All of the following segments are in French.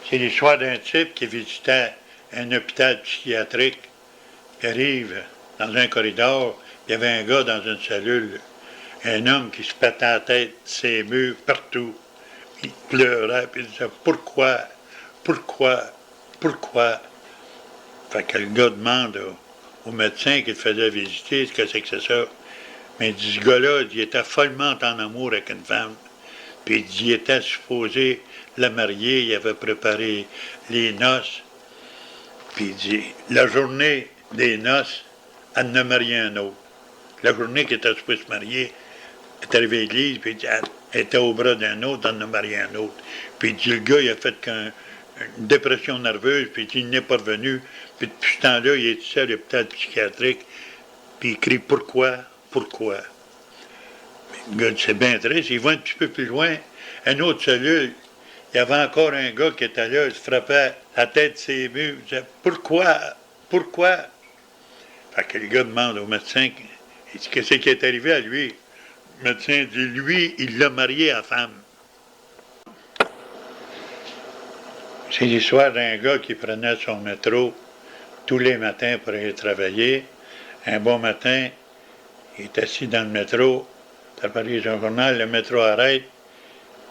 C'est l'histoire d'un type qui visitait un hôpital psychiatrique, qui arrive dans un corridor, il y avait un gars dans une cellule, un homme qui se pétait la tête, ses murs, partout. Il pleurait, puis il disait pourquoi, pourquoi, pourquoi. Fait que le gars demande au médecin qui le faisait visiter ce que c'est ça. Mais il dit, ce gars-là, il était follement en amour avec une femme. Puis il dit, il était supposé la marier, il avait préparé les noces. Puis il dit, la journée des noces, elle en a marié un autre. La journée qu'il était supposé se marier, elle est arrivé à l'église, puis il dit, elle était au bras d'un autre, elle en a marié un autre. Puis il dit, le gars, il a fait une dépression nerveuse, puis il n'est pas revenu. Puis depuis ce temps-là, il est seul à l'hôpital psychiatrique, puis il crie pourquoi, pourquoi. Le gars, c'est bien triste. Il va un petit peu plus loin, une autre cellule, il y avait encore un gars qui était là, il se frappait la tête de ses murs, il disait pourquoi, pourquoi. Fait que le gars demande au médecin, il dit qu'est-ce qui est arrivé à lui. Le médecin dit lui, il l'a marié à femme. C'est l'histoire d'un gars qui prenait son métro tous les matins pour aller travailler. Un bon matin, il est assis dans le métro, il a parlé son journal, le métro arrête,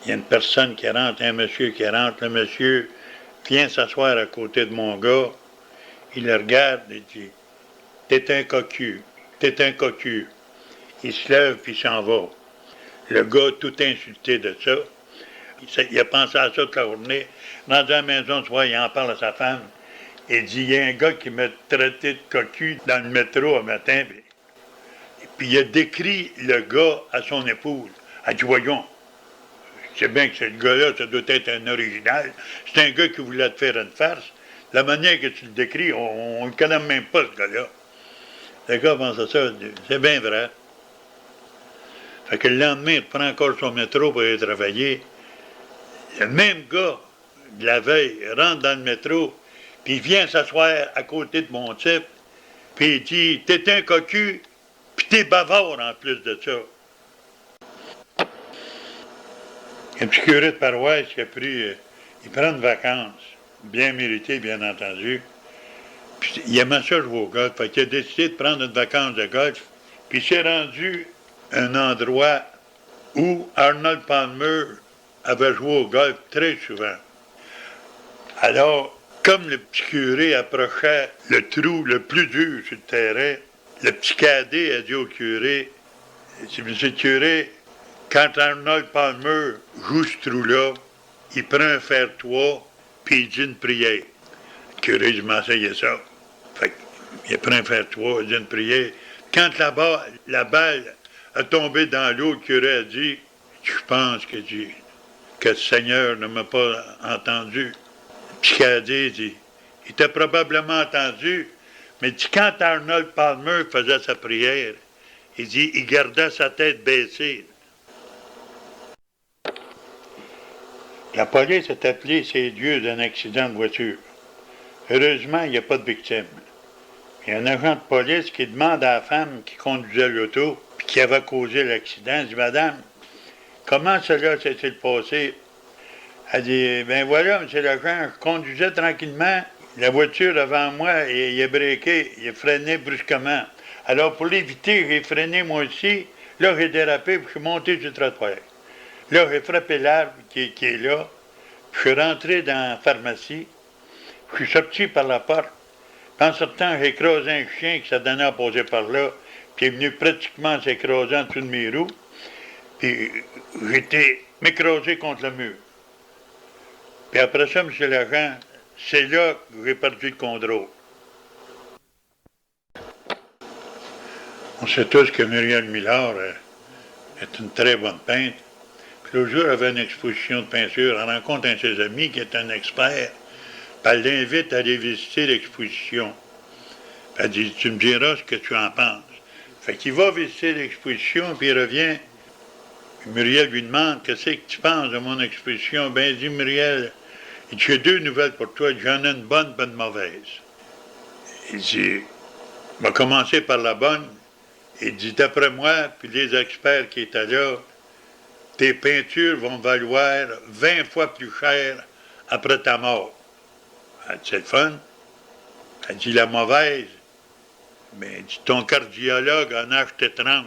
il y a une personne qui rentre, un monsieur qui rentre, le monsieur vient s'asseoir à côté de mon gars, il le regarde et dit « T'es un cocu, t'es un cocu ». Il se lève puis il s'en va. Le gars, tout insulté de ça, il a pensé à ça toute la journée. Rendu à la maison, tu vois, il en parle à sa femme. Il dit, il y a un gars qui m'a traité de cocu dans le métro un matin. Puis il a décrit le gars à son épouse. Elle dit, voyons, c'est bien que ce gars-là, ça doit être un original. C'est un gars qui voulait te faire une farce. La manière que tu le décris, on ne le connaît même pas, ce gars-là. Le gars pense à ça, c'est bien vrai. Fait que le lendemain, il prend encore son métro pour aller travailler. Le même gars, de la veille, rentre dans le métro, puis il vient s'asseoir à côté de mon type, puis il dit, t'es un cocu, puis t'es bavard en plus de ça. Un petit curé de paroisse qui a pris, il prend une vacance, bien méritée, bien entendu, puis il aimait ça jouer au golf, fait qu'il a décidé de prendre une vacance de golf, puis il s'est rendu à un endroit où Arnold Palmer avait joué au golf très souvent. Alors, comme le petit curé approchait le trou le plus dur sur le terrain, le petit cadet a dit au curé, « Monsieur le curé, quand Arnold Palmer joue ce trou-là, il prend un fer-toit, puis il dit une prière. » Le curé dit, « m'enseignez ça. » Fait qu'il prend un fer-toit, il dit une prière. Quand la balle a tombé dans l'eau, le curé a dit, « Je pense que le Seigneur ne m'a pas entendu. » Le petit cadet dit, il t'a probablement entendu, mais dit, quand Arnold Palmer faisait sa prière, il dit, il gardait sa tête baissée. La police a appelé ces lieux d'un accident de voiture. Heureusement, il n'y a pas de victime. Il y a un agent de police qui demande à la femme qui conduisait l'auto, puis qui avait causé l'accident, il dit, Madame, comment cela s'est-il passé? Elle dit, ben voilà, monsieur l'agent, je conduisais tranquillement, la voiture devant moi, et il a breaké, il a freiné brusquement. Alors, pour l'éviter, j'ai freiné moi aussi. Là, j'ai dérapé, puis je suis monté du trottoir. Là, j'ai frappé l'arbre qui est là, puis je suis rentré dans la pharmacie, je suis sorti par la porte. En sortant, j'ai écrasé un chien qui s'est donné à poser par là, puis il est venu pratiquement s'écraser en dessous de mes roues, puis j'étais m'écraser contre le mur. Puis après ça, M. l'agent, c'est là que j'ai perdu le contrôle. On sait tous que Muriel Millard est une très bonne peintre. Puis l'autre jour, elle avait une exposition de peinture. Elle rencontre un de ses amis qui est un expert. Puis elle l'invite à aller visiter l'exposition. Puis elle dit, tu me diras ce que tu en penses. Fait qu'il va visiter l'exposition, puis il revient. Puis Muriel lui demande, qu'est-ce que tu penses de mon exposition? Ben, il dit, Muriel, j'ai deux nouvelles pour toi. J'en ai une bonne, une mauvaise. Il dit, on va commencer par la bonne. Il dit, d'après moi, puis les experts qui étaient là, tes peintures vont valoir 20 fois plus cher après ta mort. Elle dit, c'est le fun. Elle dit, la mauvaise, mais elle dit, ton cardiologue en a acheté 30.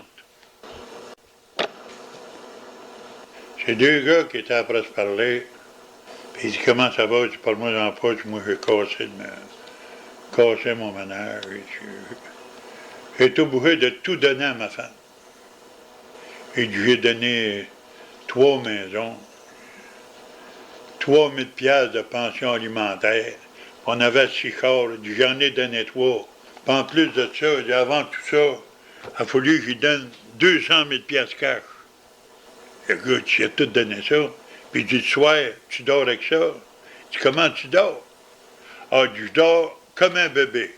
C'est deux gars qui étaient après se parler. Puis il dit, comment ça va? Je dis, parle-moi dans la poche, moi j'ai cassé mon ménage. J'ai été obligé de tout donner à ma femme. Et j'ai donné 3 maisons, 3000 piastres de pension alimentaire. On avait 6 corps, j'en ai donné 3. Puis en plus de ça, avant tout ça, il a fallu que j'y donne 200 000 piastres cash. Le gars, tu as tout donné ça. Puis il dit, le soir, tu dors avec ça. Il dit, comment tu dors? Ah, je dors comme un bébé.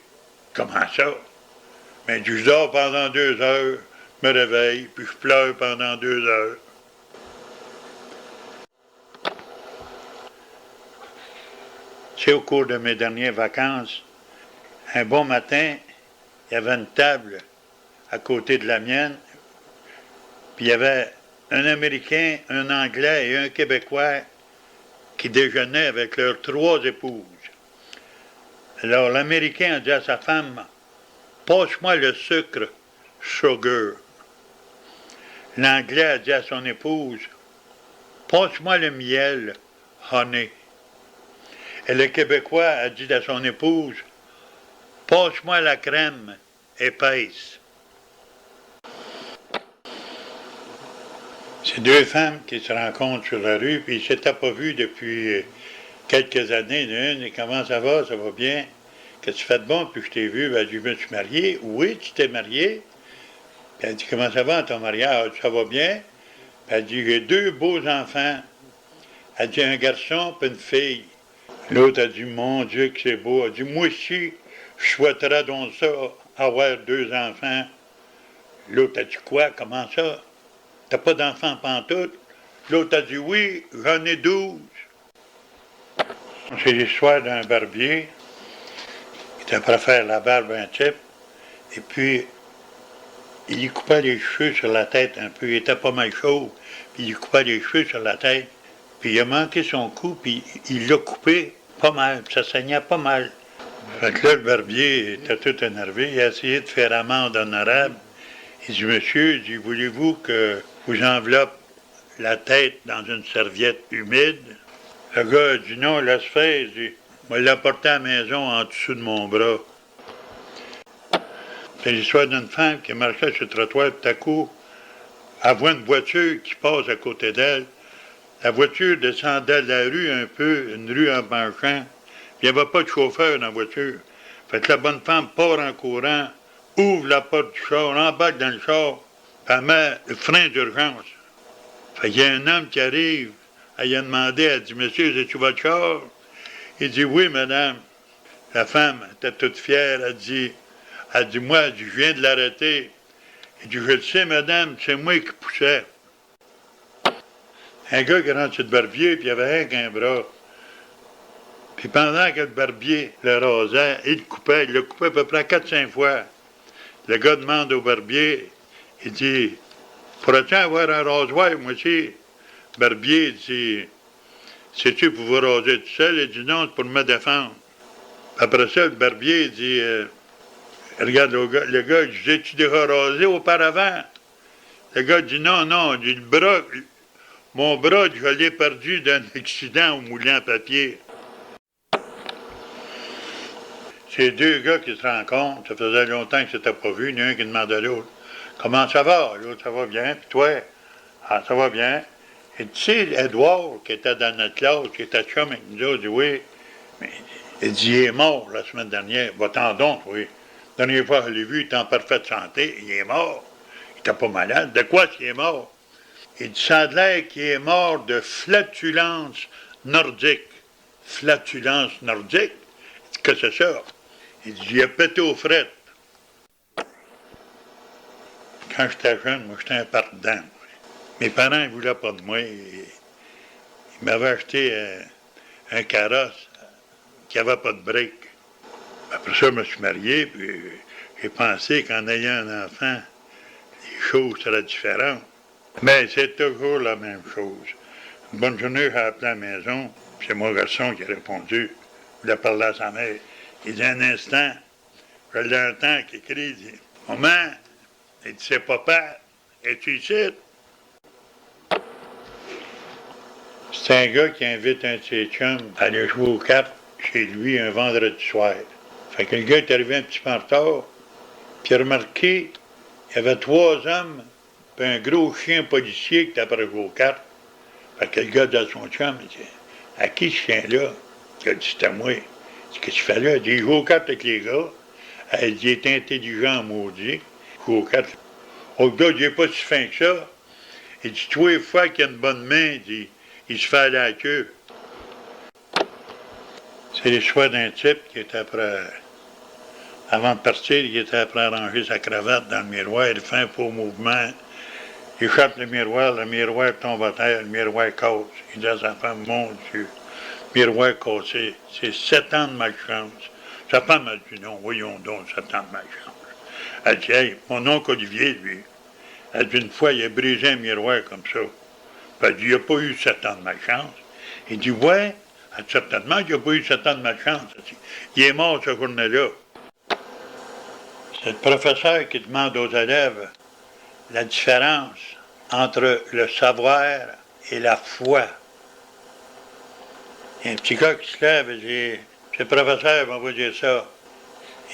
Comment ça? Mais je dors pendant 2 heures, je me réveille, puis je pleure pendant 2 heures. C'est au cours de mes dernières vacances, un bon matin, il y avait une table à côté de la mienne, puis il y avait un Américain, un Anglais et un Québécois qui déjeunaient avec leurs 3 épouses. Alors l'Américain a dit à sa femme, passe-moi le sucre, sugar. L'Anglais a dit à son épouse, passe-moi le miel, honey. Et le Québécois a dit à son épouse, passe-moi la crème, épaisse. C'est 2 femmes qui se rencontrent sur la rue, puis ils ne s'étaient pas vus depuis quelques années. L'une, et comment ça va bien? Qu'est-ce que tu fais de bon depuis que je t'ai vu? Ben, je me suis marié. Oui, tu t'es marié. Puis elle dit, comment ça va ton mariage? Ça va bien? Puis elle dit, j'ai 2 beaux enfants. Elle dit, un garçon et une fille. L'autre a dit, mon Dieu, que c'est beau. Elle dit, moi aussi, je souhaiterais donc ça, avoir 2 enfants. L'autre a dit, quoi? Comment ça? T'as pas d'enfants pantoute? L'autre a dit, oui, j'en ai 12. C'est l'histoire d'un barbier qui était prêt à faire la barbe à un type. Et puis, il lui coupait les cheveux sur la tête un peu. Il était pas mal chaud. Puis il lui coupait les cheveux sur la tête. Puis il a manqué son coup, puis il l'a coupé pas mal. Ça saignait pas mal. Fait que là, le barbier était tout énervé. Il a essayé de faire amende honorable. Il dit, monsieur, il dit, voulez-vous que vous enveloppe la tête dans une serviette humide? Le gars a dit, non, laisse faire. Il dit, je vais l'apporter à la maison en dessous de mon bras. C'est l'histoire d'une femme qui marchait sur le trottoir, tout à coup, elle voit une voiture qui passe à côté d'elle. La voiture descendait de la rue un peu, une rue en penchant. Il n'y avait pas de chauffeur dans la voiture. Fait que la bonne femme part en courant, ouvre la porte du char, embarque dans le char, puis elle met le frein d'urgence. Fait qu'il y a un homme qui arrive, elle a demandé, elle dit, monsieur, c'est-tu votre char? Il dit, oui, madame. La femme était toute fière, elle dit, moi, je viens de l'arrêter. Il dit, je le sais, madame, c'est moi qui poussais. Un gars qui rentre sur le barbier, puis il avait rien qu'un bras. Puis pendant que le barbier le rasait, il le coupait à peu près 4-5 fois. Le gars demande au barbier, il dit, pourrais-tu avoir un rasoir, moi aussi? Le barbier dit, c'est-tu pour vous raser tout seul? Il dit, non, c'est pour me défendre. Après ça, le barbier dit, regarde le gars, il dit, j'ai-tu déjà rasé auparavant? Le gars dit, non, non, il dit, mon bras, je l'ai perdu d'un accident au moulin à papier. C'est 2 gars qui se rencontrent, ça faisait longtemps que c'était pas vu, il y en a un qui demande à l'autre, comment ça va? L'autre, ça va bien, puis toi? Ah, ça va bien. Et tu sais, Edouard, qui était dans notre classe, qui était chum avec nous autres, il dit, oui, mais il dit, il est mort la semaine dernière. Va-t'en donc, oui. La dernière fois que je l'ai vu, il était en parfaite santé, il est mort. Il n'était pas malade. De quoi qu'il est mort? Il dit, ça a l'air qu'il est mort de flatulence nordique. Flatulence nordique? Qu'est-ce que c'est ça? Il dit, il a pété aux frettes. Quand j'étais jeune, moi, j'étais un pardon. Mes parents ne voulaient pas de moi. Ils m'avaient acheté un carrosse qui n'avait pas de break. Après ça, je me suis marié, puis j'ai pensé qu'en ayant un enfant, les choses seraient différentes. Mais c'est toujours la même chose. Une bonne journée, j'ai appelé à la maison, C'est mon garçon qui a répondu. Il a parlé à sa mère. Il dit un instant, je l'entends qui crie, il dit maman, il dit c'est papa, es-tu ici? C'est un gars qui invite un de ses chums à aller jouer aux cartes chez lui un vendredi soir. Fait que le gars est arrivé un petit peu en retard, puis il a remarqué qu'il y avait 3 hommes, puis un gros chien policier qui était après jouer aux cartes. Fait que le gars dit à son chum, il dit à qui ce chien-là? Il a dit c'est à moi. Il dit qu'est-ce qu'il fait là? Il dit il joue aux cartes avec les gars. Elle dit il est intelligent, maudit. Il joue aux cartes. Oh, le gars, il n'est pas si fin que ça. Il dit tous les fois qu'il a une bonne main, il se fait aller à la queue. C'est les choix d'un type qui était après. Avant de partir, il était après arranger sa cravate dans le miroir, il fait un faux mouvement. Il échappe le miroir tombe à terre, le miroir casse. Il dit à sa femme, mon Dieu, miroir cassé, c'est 7 ans de malchance. Sa femme a dit non, voyons donc, 7 ans de malchance. Elle dit, hey, mon oncle Olivier, lui, elle dit une fois, il a brisé un miroir comme ça. Elle dit, il n'a pas eu 7 ans de malchance. Il dit, ouais, certainement, il n'a pas eu 7 ans de malchance. Il est mort ce journée-là. C'est le professeur qui demande aux élèves la différence entre le savoir et la foi. Il y a un petit gars qui se lève et dit, c'est le professeur, on va vous dire ça.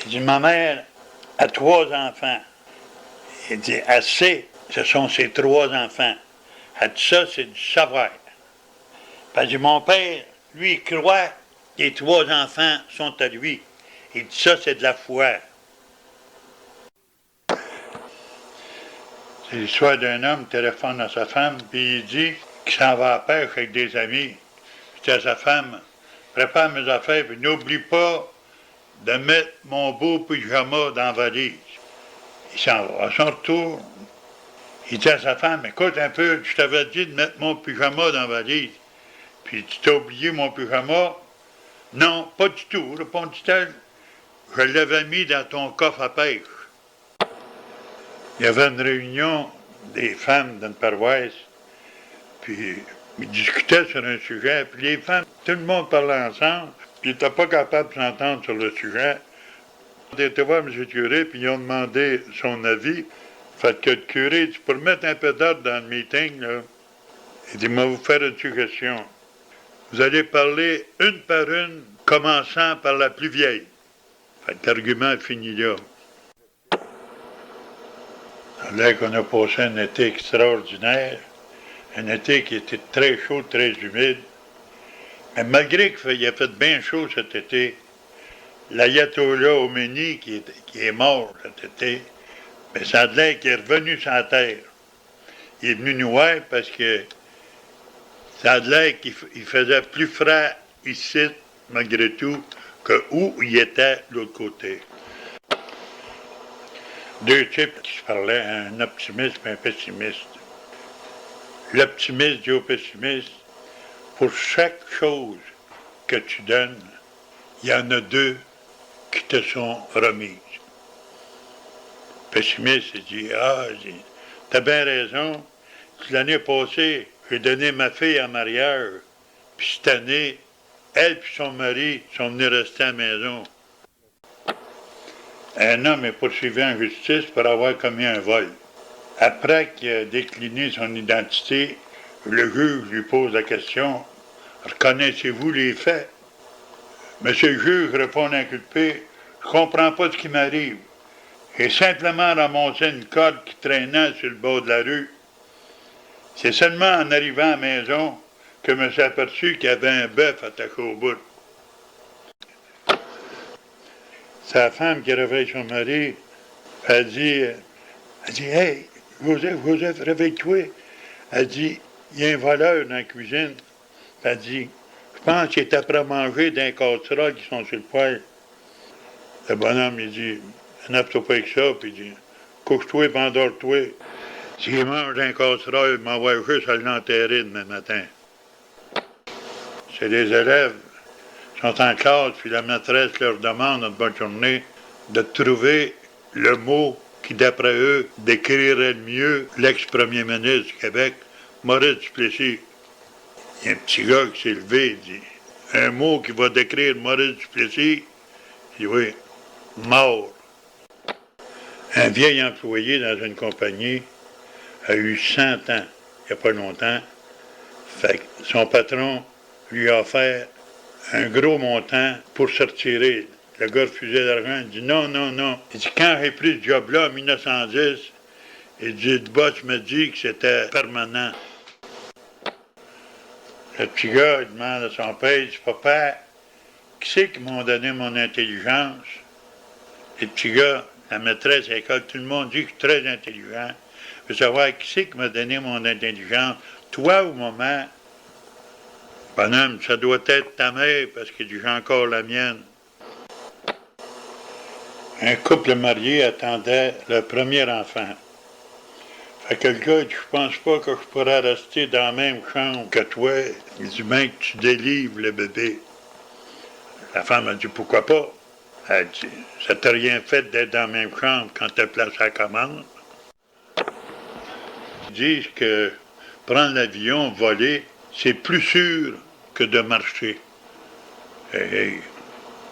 Il dit, ma mère a 3 enfants. Il dit, elle sait, ce sont ses 3 enfants. Elle dit, ça, c'est du savoir. Puis elle dit, mon père, lui, il croit que les 3 enfants sont à lui. Il dit, ça, c'est de la foi. C'est l'histoire d'un homme qui téléphone à sa femme, puis il dit qu'il s'en va à la pêche avec des amis. Puis il dit à sa femme, prépare mes affaires, puis n'oublie pas de mettre mon beau pyjama dans la valise. Il s'en va. À son retour, il dit à sa femme, écoute un peu, je t'avais dit de mettre mon pyjama dans la valise. Puis tu t'as oublié mon pyjama? Non, pas du tout, répondit-elle. Je l'avais mis dans ton coffre à pêche. Il y avait une réunion des femmes d'une paroisse, puis ils discutaient sur un sujet, puis les femmes, tout le monde parlait ensemble, puis ils n'étaient pas capables de s'entendre sur le sujet. Ils étaient voir M. le curé, puis ils ont demandé son avis. Fait que le curé dit, pour mettre un peu d'ordre dans le meeting, là, il dit, je vais vous faire une suggestion. Vous allez parler une par une, commençant par la plus vieille. Fait que l'argument est fini là. Là qu'on a passé un été extraordinaire, un été qui était très chaud, très humide. Mais malgré qu'il a fait bien chaud cet été, l'ayatollah Khomeini, qui est mort cet été, mais ça a l'air qu'il est revenu sur la terre. Il est venu nous voir parce que ça a l'air qu'il faisait plus frais ici, malgré tout, que où il était de l'autre côté. 2 types qui se parlaient, un optimiste et un pessimiste. L'optimiste dit au pessimiste, pour chaque chose que tu donnes, il y en a 2 qui te sont remises. Le pessimiste il dit, t'as bien raison, l'année passée, j'ai donné ma fille en mariage, puis cette année, elle et son mari sont venus rester à la maison. Un homme est poursuivi en justice pour avoir commis un vol. Après qu'il a décliné son identité, le juge lui pose la question, « Reconnaissez-vous les faits? » Monsieur le juge répond inculpé, « Je ne comprends pas ce qui m'arrive. J'ai simplement ramassé une corde qui traînait sur le bord de la rue. C'est seulement en arrivant à la maison que je me suis aperçu qu'il y avait un bœuf attaché au bout. » C'est la femme qui réveille son mari. Elle dit, hey, Joseph, réveille-toi. Elle dit, il y a un voleur dans la cuisine. Elle dit, je pense qu'il est après manger d'un casserole qui sont sur le poêle. Le bonhomme, il dit, n'aime-toi pas avec ça, puis il dit, couche-toi et endors-toi. S'il mange d'un casserole, il m'envoie juste à l'enterrer demain matin. C'est les élèves. Ils sont en classe, puis la maîtresse leur demande, une bonne journée, de trouver le mot qui, d'après eux, décrirait le mieux l'ex-premier ministre du Québec, Maurice Duplessis. Il y a un petit gars qui s'est levé, il dit, un mot qui va décrire Maurice Duplessis. Il dit oui, mort. Un vieil employé dans une compagnie a eu 100 ans, il n'y a pas longtemps. Fait que son patron lui a offert un gros montant pour se retirer. Le gars refusait l'argent. Il dit non, non, non. Il dit quand j'ai pris ce job-là en 1910, il dit le boss me dit que c'était permanent. Le petit gars, il demande à son père, il dit papa, qui c'est qui m'a donné mon intelligence? Et le petit gars, la maîtresse à l'école, tout le monde dit que je suis très intelligent. Je veux savoir qui c'est qui m'a donné mon intelligence, toi ou maman? Bonhomme, ça doit être ta mère, parce qu'il dit j'ai encore la mienne. Un couple marié attendait le premier enfant. Fait que le gars dit, je pense pas que je pourrais rester dans la même chambre que toi. Il dit, bien que tu délivres le bébé. La femme a dit, pourquoi pas? Elle dit, ça t'a rien fait d'être dans la même chambre quand t'as placé la commande. Ils disent que prendre l'avion, voler, c'est plus sûr que de marcher. Hey,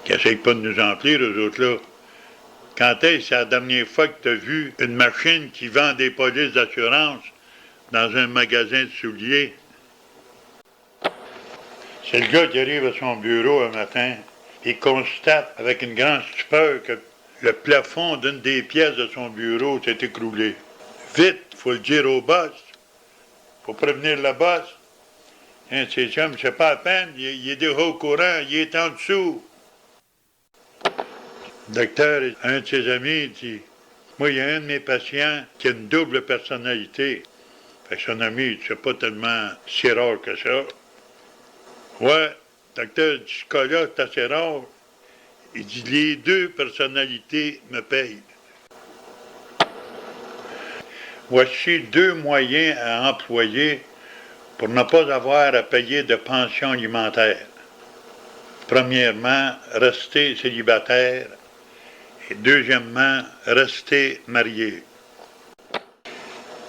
qui n'essayent pas de nous emplir, eux autres-là. Quand est-ce la dernière fois que tu as vu une machine qui vend des polices d'assurance dans un magasin de souliers? C'est le gars qui arrive à son bureau un matin et constate avec une grande stupeur que le plafond d'une des pièces de son bureau s'est écroulé. Vite, il faut le dire au boss. Il faut prévenir le boss. Hein, c'est chum, c'est pas à peine, il est déjà au courant, il est en dessous. Le docteur, un de ses amis, dit moi, il y a un de mes patients qui a une double personnalité. Fait que son ami, dit c'est pas tellement si rare que ça. Ouais, docteur, ce cas-là, c'est assez rare. Il dit les deux personnalités me payent. Voici deux moyens à employer pour ne pas avoir à payer de pension alimentaire. Premièrement, rester célibataire. Et deuxièmement, rester marié.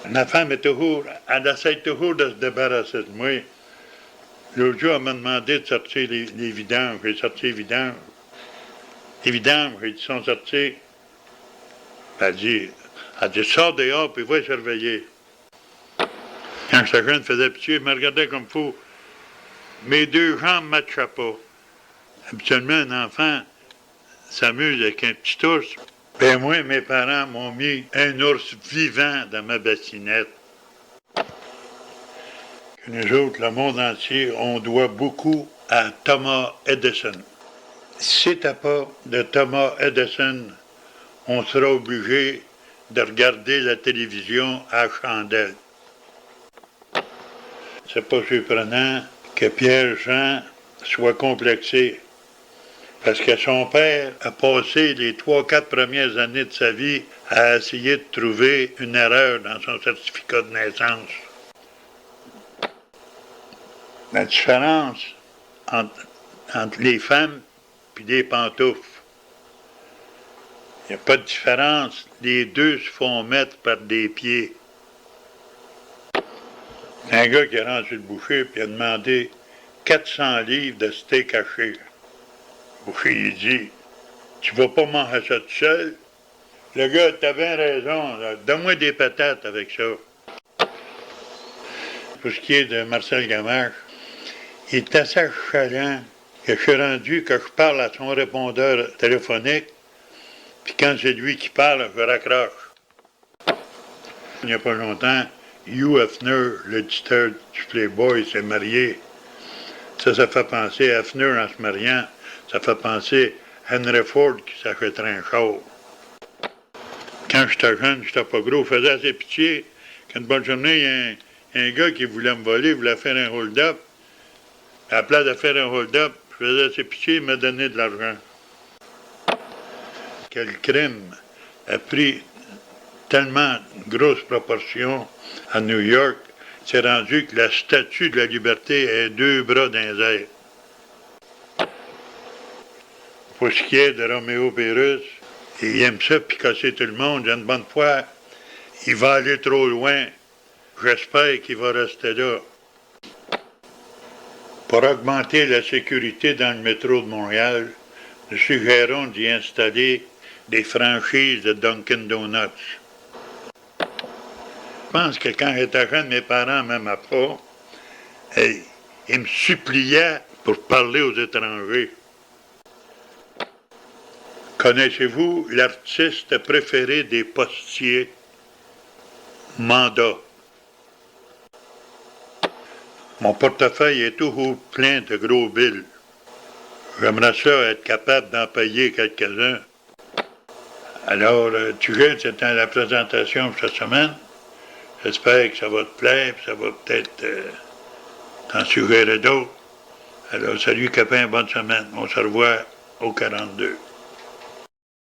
Ma femme est toujours, elle essaie toujours de se débarrasser de moi. L'autre jour, elle m'a demandé de sortir les vidanges. J'ai sorti les vidanges. Les vidanges, j'ai dit, sont sortis. Elle dit, sors dehors, puis va surveiller. Quand ce jeune faisait pitié, il me regardait comme fou. Mes deux jambes ne matchaient pas. Habituellement, un enfant s'amuse avec un petit ours. Ben moi, mes parents m'ont mis un ours vivant dans ma bassinette. Que nous autres, le monde entier, on doit beaucoup à Thomas Edison. Si t'as pas de Thomas Edison, on sera obligé de regarder la télévision à chandelle. C'est pas surprenant que Pierre-Jean soit complexé. Parce que son père a passé les 3-4 premières années de sa vie à essayer de trouver une erreur dans son certificat de naissance. La différence entre les femmes et les pantoufles, il n'y a pas de différence. Les deux se font mettre par des pieds. Un gars qui est rendu le boucher et a demandé 400 livres de steak haché. Le boucher, il dit, tu vas pas manger ça tout seul? Le gars, t'as bien raison, donne-moi des patates avec ça. Pour ce qui est de Marcel Gamache, il est assez chalant que je suis rendu que je parle à son répondeur téléphonique, puis quand c'est lui qui parle, je raccroche. Il n'y a pas longtemps, Hugh Hefner, l'éditeur du Playboy, s'est marié. Ça fait penser à Hefner en se mariant. Ça fait penser à Henry Ford qui s'achèterait un char. Quand j'étais jeune, j'étais pas gros, je faisais assez pitié. Qu'une bonne journée, il y a un gars qui voulait me voler, il voulait faire un hold-up. À la place de faire un hold-up, je faisais assez pitié, il m'a donné de l'argent. Quel crime a pris tellement de grosses proportions à New York, c'est rendu que la statue de la liberté a deux bras dans les airs. Pour ce qui est de Roméo Pérus, il aime ça picasser tout le monde. Une bonne fois, il va aller trop loin. J'espère qu'il va rester là. Pour augmenter la sécurité dans le métro de Montréal, nous suggérons d'y installer des franchises de Dunkin' Donuts. Je pense que quand j'étais jeune, mes parents ne m'aimaient pas. Et ils me suppliaient pour parler aux étrangers. Connaissez-vous l'artiste préféré des postiers? Manda. Mon portefeuille est toujours plein de gros billes. J'aimerais ça être capable d'en payer quelques-uns. Alors, Tugel, c'était la présentation pour cette semaine. J'espère que ça va te plaire, puis ça va peut-être t'en suggérer d'autres. Alors, salut copains, bonne semaine. On se revoit au 42.